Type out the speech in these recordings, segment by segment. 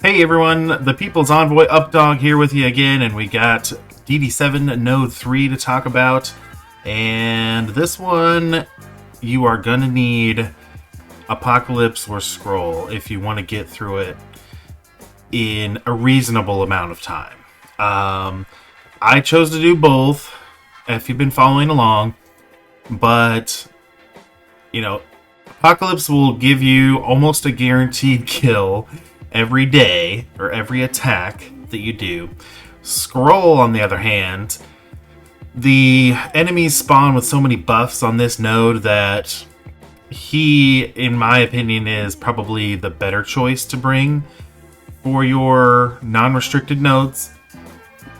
Hey everyone, the People's Envoy Updog here with you again, and we got DD7 Node 3 to talk about. And this one, you are going to need Apocalypse or Scroll if you want to get through it in a reasonable amount of time. I chose to do both, if you've been following along, but, you know, Apocalypse will give you almost a guaranteed kill every day, or every attack that you do. Scroll, on the other hand, the enemies spawn with so many buffs on this node that he, in my opinion, is probably the better choice to bring for your non-restricted nodes.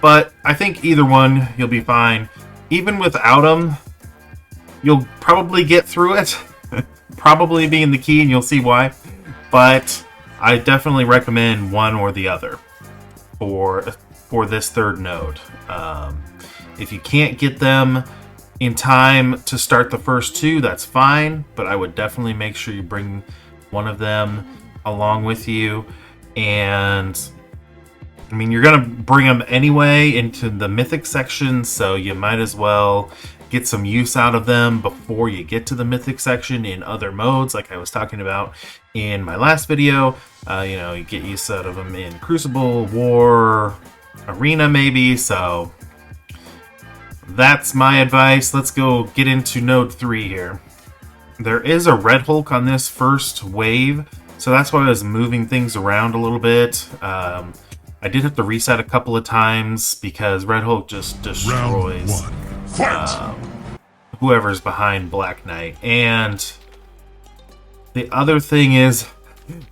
But I think either one, you'll be fine. Even without them, you'll probably get through it. Probably being the key, and you'll see why. But I definitely recommend one or the other for this third node. If you can't get them in time to start the first two, that's fine, but I would definitely make sure you bring one of them along with you. And I mean, you're gonna bring them anyway into the mythic section, so you might as well get some use out of them before you get to the mythic section in other modes, like I was talking about in my last video. You get use out of them in Crucible, War, Arena maybe, so that's my advice. Let's go get into Node 3 here. There is a Red Hulk on this first wave, so that's why I was moving things around a little bit. I did have to reset a couple of times because Red Hulk just destroys whoever's behind Black Knight. And the other thing is,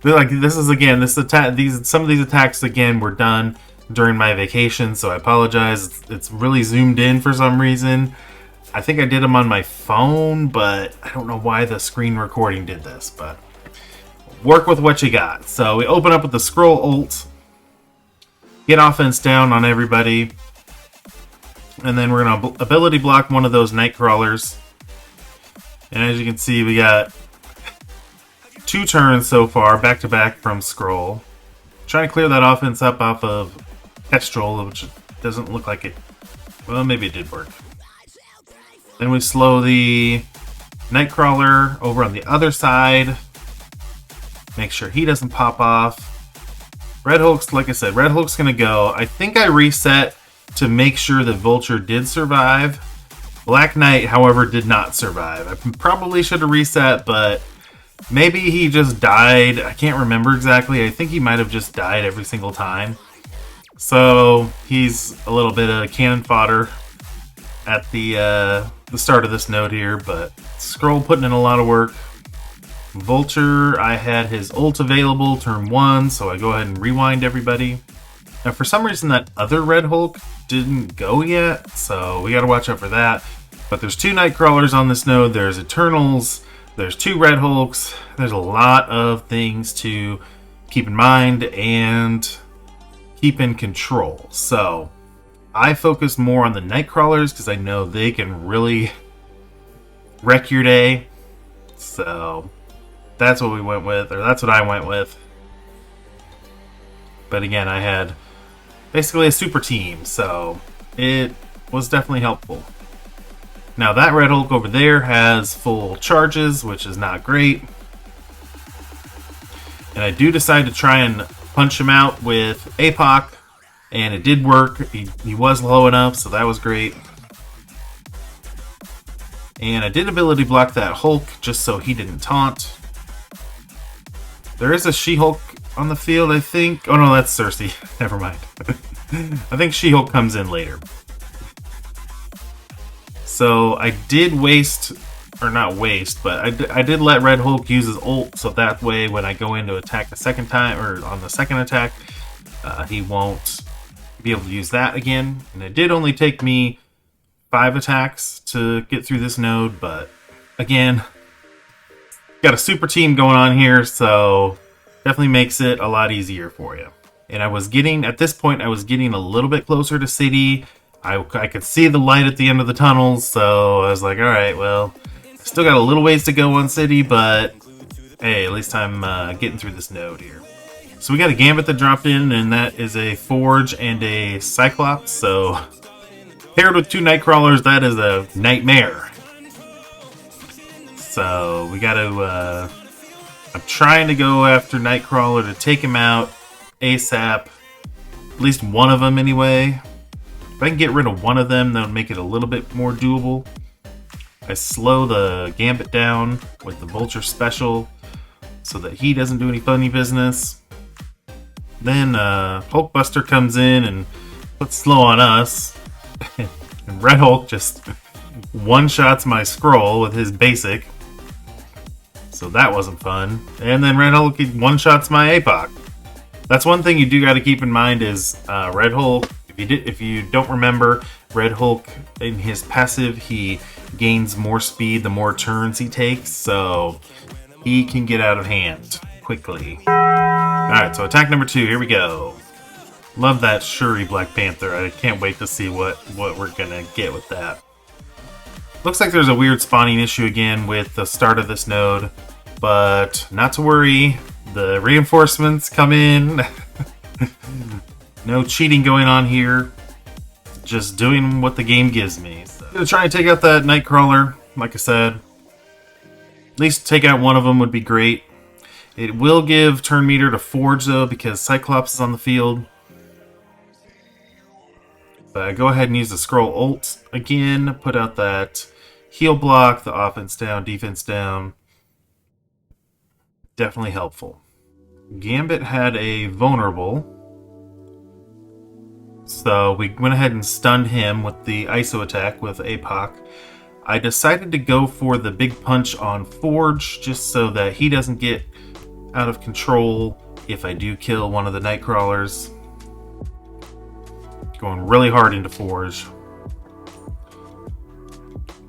like, some of these attacks again were done during my vacation, so I apologize. It's really zoomed in for some reason. I think I did them on my phone, but I don't know why the screen recording did this. But work with what you got. So we open up with the Scroll ult, get offense down on everybody, and then we're gonna ability block one of those night crawlers. And as you can see, we got 2 turns so far, back to back from Scroll. Trying to clear that offense up off of Kestrel, which doesn't look like it. Well, maybe it did work. Then we slow the Nightcrawler over on the other side. Make sure he doesn't pop off. Red Hulk's, like I said, Red Hulk's gonna go. I think I reset to make sure that Vulture did survive. Black Knight, however, did not survive. I probably should have reset, but maybe he just died. I can't remember exactly. I think he might have just died every single time. So he's a little bit of cannon fodder at the start of this node here, but Scroll putting in a lot of work. Vulture, I had his ult available turn 1, so I go ahead and rewind everybody. Now, for some reason, that other Red Hulk didn't go yet, so we gotta watch out for that. But there's 2 Nightcrawlers on this node, there's Eternals, there's 2 Red Hulks, there's a lot of things to keep in mind and keep in control. So I focus more on the Nightcrawlers because I know they can really wreck your day. So that's what we went with, or that's what I went with. But again, I had basically a super team, so it was definitely helpful. Now that Red Hulk over there has full charges, which is not great. And I do decide to try and punch him out with APOC, and it did work. He was low enough, so that was great. And I did ability block that Hulk just so he didn't taunt. There is a She-Hulk on the field, I think. Oh no, that's Cersei. Never mind. I think She-Hulk comes in later. So I did waste, or not waste, but I did let Red Hulk use his ult, so that way when I go in to attack the second time, or on the second attack, he won't be able to use that again. And it did only take me 5 attacks to get through this node, but again, got a super team going on here, so definitely makes it a lot easier for you. And at this point, I was getting a little bit closer to City. I could see the light at the end of the tunnels, so I was like, alright, well, still got a little ways to go on City, but hey, at least I'm getting through this node here. So we got a Gambit that dropped in, and that is a Forge and a Cyclops. So paired with 2 Nightcrawlers, that is a nightmare. So we got to... I'm trying to go after Nightcrawler to take him out ASAP. At least one of them anyway. If I can get rid of one of them, that'll make it a little bit more doable. I slow the Gambit down with the Vulture Special so that he doesn't do any funny business. Then Hulkbuster comes in and puts slow on us. And Red Hulk just one-shots my scroll with his basic. So that wasn't fun. And then Red Hulk one-shots my APOC. That's one thing you do got to keep in mind is Red Hulk. If you don't remember, Red Hulk in his passive, he gains more speed the more turns he takes, so he can get out of hand quickly. Alright, so attack number 2, here we go. Love that Shuri Black Panther. I can't wait to see what we're gonna get with that. Looks like there's a weird spawning issue again with the start of this node, but not to worry. The reinforcements come in. No cheating going on here. Just doing what the game gives me. So, gonna try and take out that Nightcrawler, like I said. At least take out one of them would be great. It will give turn meter to Forge though, because Cyclops is on the field. But go ahead and use the scroll ult again. Put out that heal block, the offense down, defense down. Definitely helpful. Gambit had a vulnerable. So we went ahead and stunned him with the ISO attack with APOC. I decided to go for the big punch on Forge just so that he doesn't get out of control if I do kill one of the Nightcrawlers. Going really hard into Forge.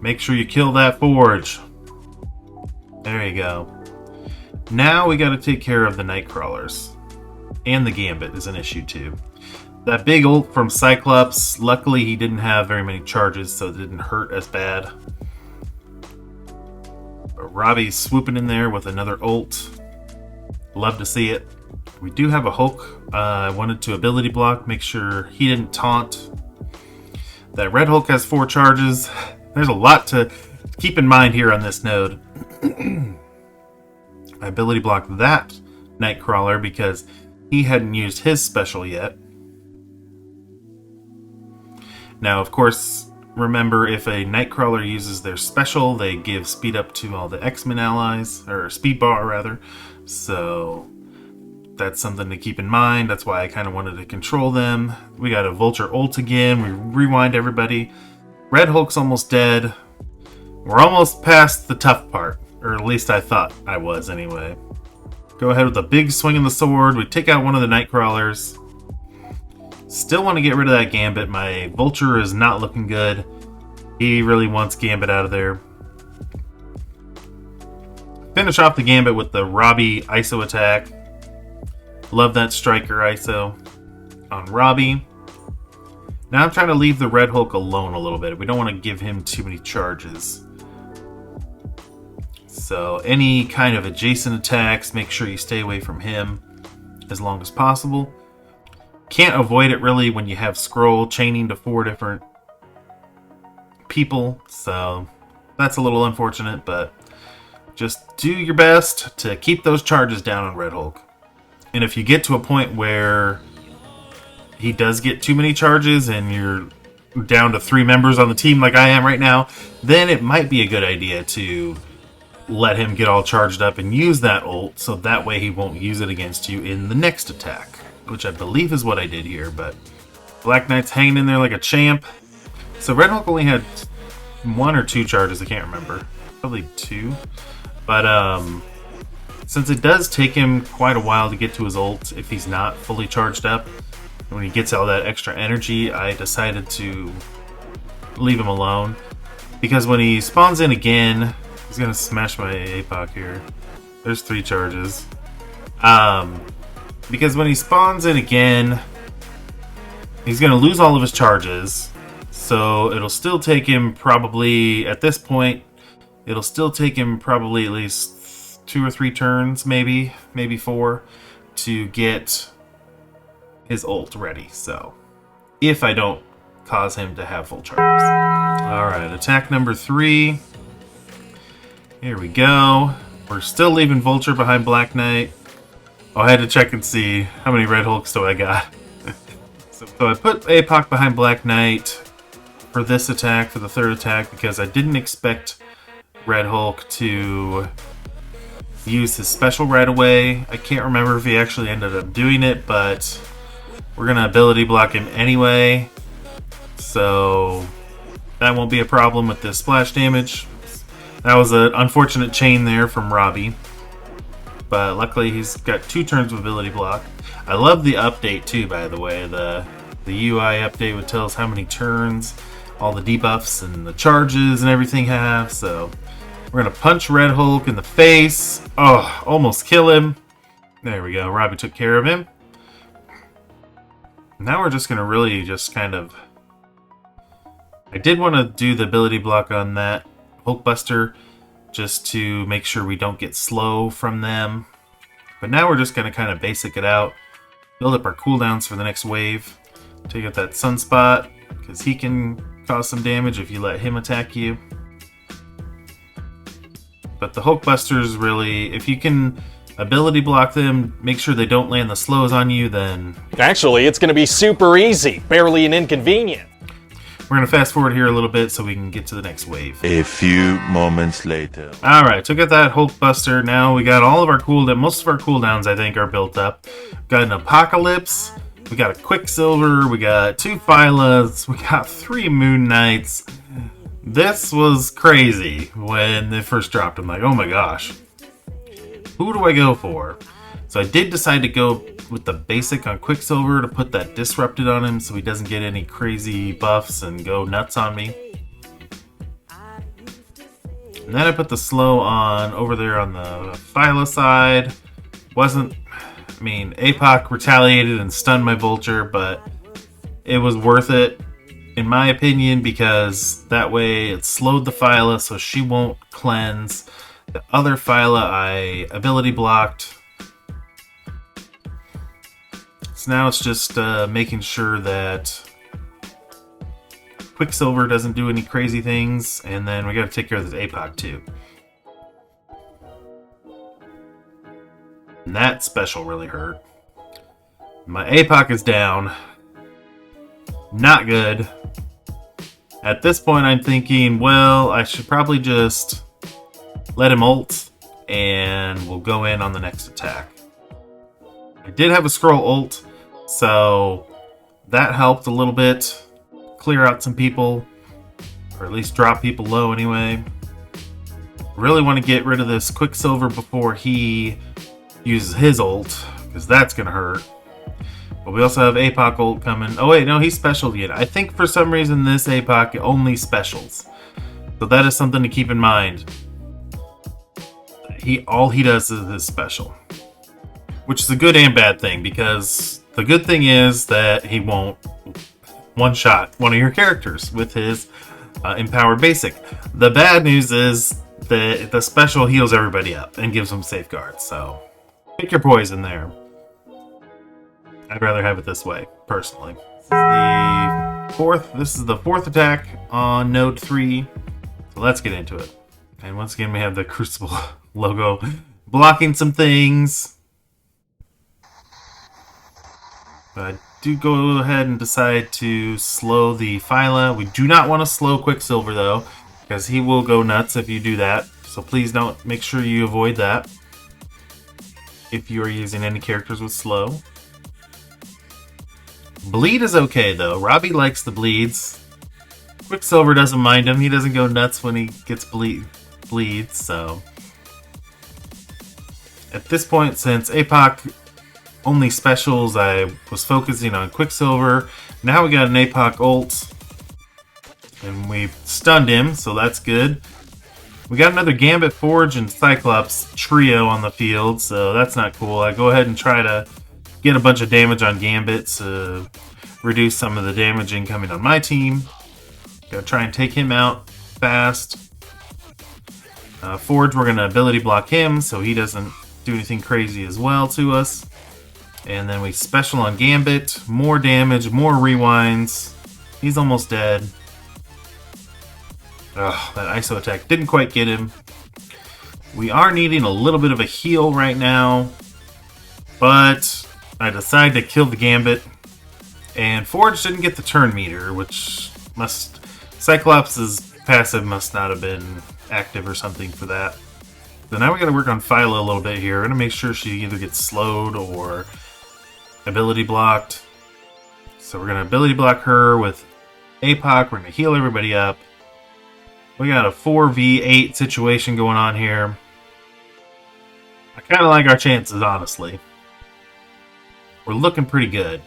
Make sure you kill that Forge. There you go. Now we gotta take care of the Nightcrawlers. And the Gambit is an issue too. That big ult from Cyclops, luckily he didn't have very many charges, so it didn't hurt as bad. But Robbie's swooping in there with another ult. Love to see it. We do have a Hulk. I wanted to ability block, make sure he didn't taunt. That Red Hulk has 4 charges. There's a lot to keep in mind here on this node. I ability blocked that Nightcrawler because he hadn't used his special yet. Now, of course, remember if a Nightcrawler uses their special, they give speed up to all the X-Men allies, or speed bar rather. So that's something to keep in mind. That's why I kind of wanted to control them. We got a Vulture ult again. We rewind everybody. Red Hulk's almost dead. We're almost past the tough part, or at least I thought I was anyway. Go ahead with a big swing of the sword. We take out one of the Nightcrawlers. Still want to get rid of that Gambit. My Vulture is not looking good. He really wants Gambit out of there. Finish off the Gambit with the Robbie ISO attack. Love that Striker ISO on Robbie. Now I'm trying to leave the Red Hulk alone a little bit. We don't want to give him too many charges. So any kind of adjacent attacks, make sure you stay away from him as long as possible. Can't avoid it really when you have scroll chaining to 4 different people, so that's a little unfortunate, but just do your best to keep those charges down on Red Hulk. And if you get to a point where he does get too many charges and you're down to 3 members on the team like I am right now, then it might be a good idea to let him get all charged up and use that ult, so that way he won't use it against you in the next attack. Which I believe is what I did here, but Black Knight's hanging in there like a champ. So Red Hulk only had 1 or 2 charges, I can't remember. Probably 2. But since it does take him quite a while to get to his ult if he's not fully charged up, when he gets all that extra energy, I decided to leave him alone. Because when he spawns in again, he's going to smash my APOC here. There's 3 charges. Because when he spawns in again, he's going to lose all of his charges. So it'll still take him probably, at this point, it'll still take him probably at least 2 or 3 turns, maybe 4, to get his ult ready, so if I don't cause him to have full charges. Alright, attack number 3. Here we go. We're still leaving Vulture behind Black Knight. Oh, I had to check and see how many Red Hulks do I got. So I put APOC behind Black Knight for this attack, for the third attack, because I didn't expect Red Hulk to use his special right away. I can't remember if he actually ended up doing it, but we're going to ability block him anyway. So that won't be a problem with this splash damage. That was an unfortunate chain there from Robbie. But luckily he's got 2 turns of ability block. I love the update too, by the way. The UI update would tell us how many turns all the debuffs and the charges and everything have. So we're going to punch Red Hulk in the face. Oh, almost kill him. There we go. Robbie took care of him. Now we're just going to really just kind of... I did want to do the ability block on that Hulkbuster just to make sure we don't get slow from them. But now we're just going to kind of basic it out. Build up our cooldowns for the next wave. Take out that Sunspot, because he can cause some damage if you let him attack you. But the Hulkbusters really, if you can ability block them, make sure they don't land the slows on you, then... Actually, it's going to be super easy. Barely an inconvenience. We're going to fast forward here a little bit so we can get to the next wave. A few moments later. Alright, took out that Hulkbuster. Now we got all of our cooldowns. Most of our cooldowns, I think, are built up. Got an Apocalypse. We got a Quicksilver. We got 2 Phylas. We got 3 Moon Knights. This was crazy when they first dropped. I'm like, oh my gosh. Who do I go for? So I did decide to go with the basic on Quicksilver to put that Disrupted on him so he doesn't get any crazy buffs and go nuts on me. And then I put the slow on over there on the Phyla side. I mean, APOC retaliated and stunned my Vulture, but it was worth it, in my opinion, because that way it slowed the Phyla so she won't cleanse. The other Phyla I ability blocked. So now it's just making sure that Quicksilver doesn't do any crazy things, and then we gotta take care of this APOC too. And that special really hurt. My APOC is down. Not good. At this point I'm thinking, well, I should probably just let him ult, and we'll go in on the next attack. I did have a scroll ult, so that helped a little bit. Clear out some people, or at least drop people low anyway. Really want to get rid of this Quicksilver before he uses his ult, because that's going to hurt. But we also have APOC ult coming. Oh wait, no, he's special again. I think for some reason this APOC only specials. So that is something to keep in mind. All he does is his special. Which is a good and bad thing, because the good thing is that he won't one-shot one of your characters with his Empowered Basic. The bad news is that the special heals everybody up and gives them safeguards, so pick your poison there. I'd rather have it this way, personally. This is the fourth attack on Node 3, so let's get into it. And once again, we have the Crucible logo blocking some things. But I do go ahead and decide to slow the Phyla. We do not want to slow Quicksilver though, because he will go nuts if you do that. So please don't, make sure you avoid that if you are using any characters with slow. Bleed is okay though. Robbie likes the bleeds. Quicksilver doesn't mind him. He doesn't go nuts when he gets bleeds, so. At this point, since APOC only specials, I was focusing on Quicksilver. Now we got an APOC ult, and we stunned him, so that's good. We got another Gambit, Forge, and Cyclops trio on the field, so that's not cool. I go ahead and try to get a bunch of damage on Gambit to reduce some of the damage incoming on my team. Gotta try and take him out fast. Forge, we're gonna ability block him so he doesn't do anything crazy as well to us. And then we special on Gambit. More damage, more rewinds. He's almost dead. Ugh, that ISO attack didn't quite get him. We are needing a little bit of a heal right now. But I decided to kill the Gambit. And Forge didn't get the turn meter, which must... Cyclops' passive must not have been active or something for that. So now we gotta work on Phyla a little bit here. We're gonna make sure she either gets slowed or ability blocked. So we're gonna ability block her with APOC. We're gonna heal everybody up. We got a 4v8 situation going on here. I kinda like our chances, honestly. We're looking pretty good.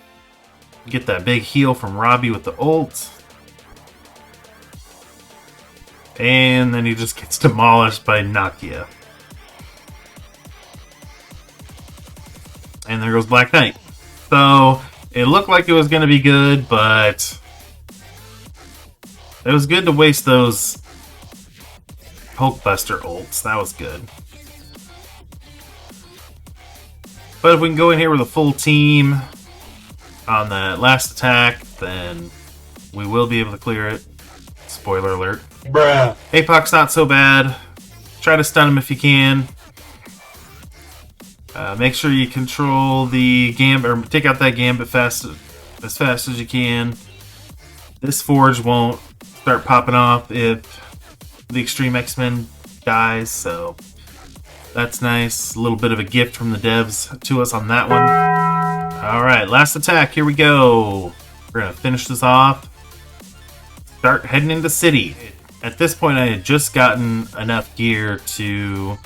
Get that big heal from Robbie with the ult. And then he just gets demolished by Nakia. And there goes Black Knight. So, it looked like it was going to be good, but it was good to waste those Hulkbuster ults. That was good. But if we can go in here with a full team on that last attack, then we will be able to clear it. Spoiler alert. Bruh. APOC's not so bad. Try to stun him if you can. Make sure you control the Gambit, or take out that Gambit as fast as you can. This Forge won't start popping off if the Extreme X-Men dies, so that's nice. A little bit of a gift from the devs to us on that one. Alright, last attack. Here we go. We're going to finish this off. Start heading into City. At this point, I had just gotten enough gear to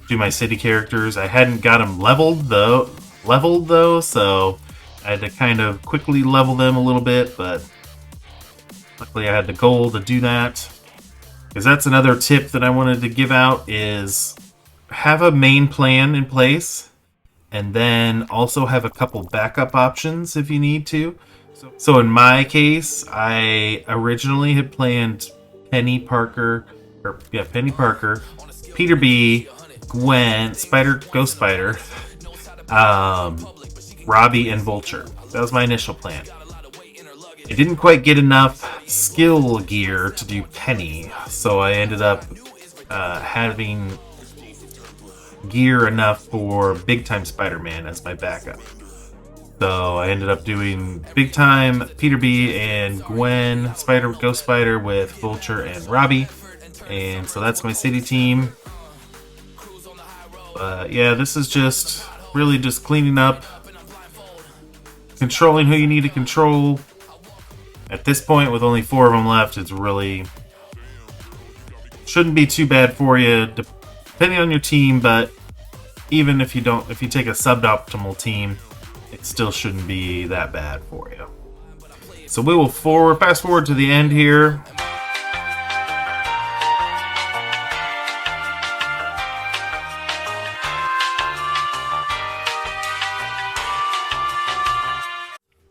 do my City characters. I hadn't got them leveled though, so I had to kind of quickly level them a little bit, but luckily I had the gold to do that. Because that's another tip that I wanted to give out, is have a main plan in place, and then also have a couple backup options if you need to. So in my case, I originally had planned Penny Parker, Peter B, Gwen, Ghost Spider, Robbie, and Vulture. That was my initial plan. I didn't quite get enough skill gear to do Penny, so I ended up having gear enough for Big Time Spider-Man as my backup. So I ended up doing Big Time, Peter B, and Gwen, Ghost Spider with Vulture and Robbie. And so that's my City team. But yeah, this is just really just cleaning up, controlling who you need to control. At this point, with only 4 of them left, it's really shouldn't be too bad for you, depending on your team. But even if you take a suboptimal team, it still shouldn't be that bad for you. So we will fast forward to the end here.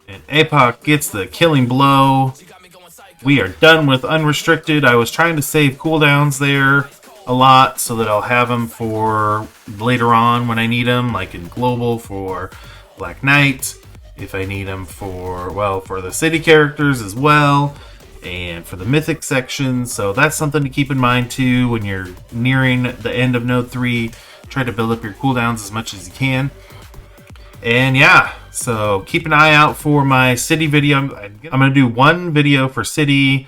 And APOC gets the killing blow. We are done with Unrestricted. I was trying to save cooldowns there a lot so that I'll have them for later on when I need them, like in Global for Black Knight, if I need them for the City characters as well, and for the Mythic section. So that's something to keep in mind too when you're nearing the end of Node 3. Try to build up your cooldowns as much as you can. And yeah, so keep an eye out for my City video. I'm going to do one video for City,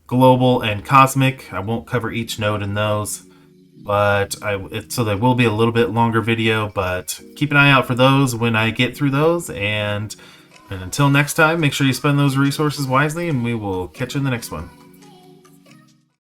Global, and Cosmic. I won't cover each node in those, but so there will be a little bit longer video, but keep an eye out for those when I get through those. And until next time, make sure you spend those resources wisely, and we will catch you in the next one.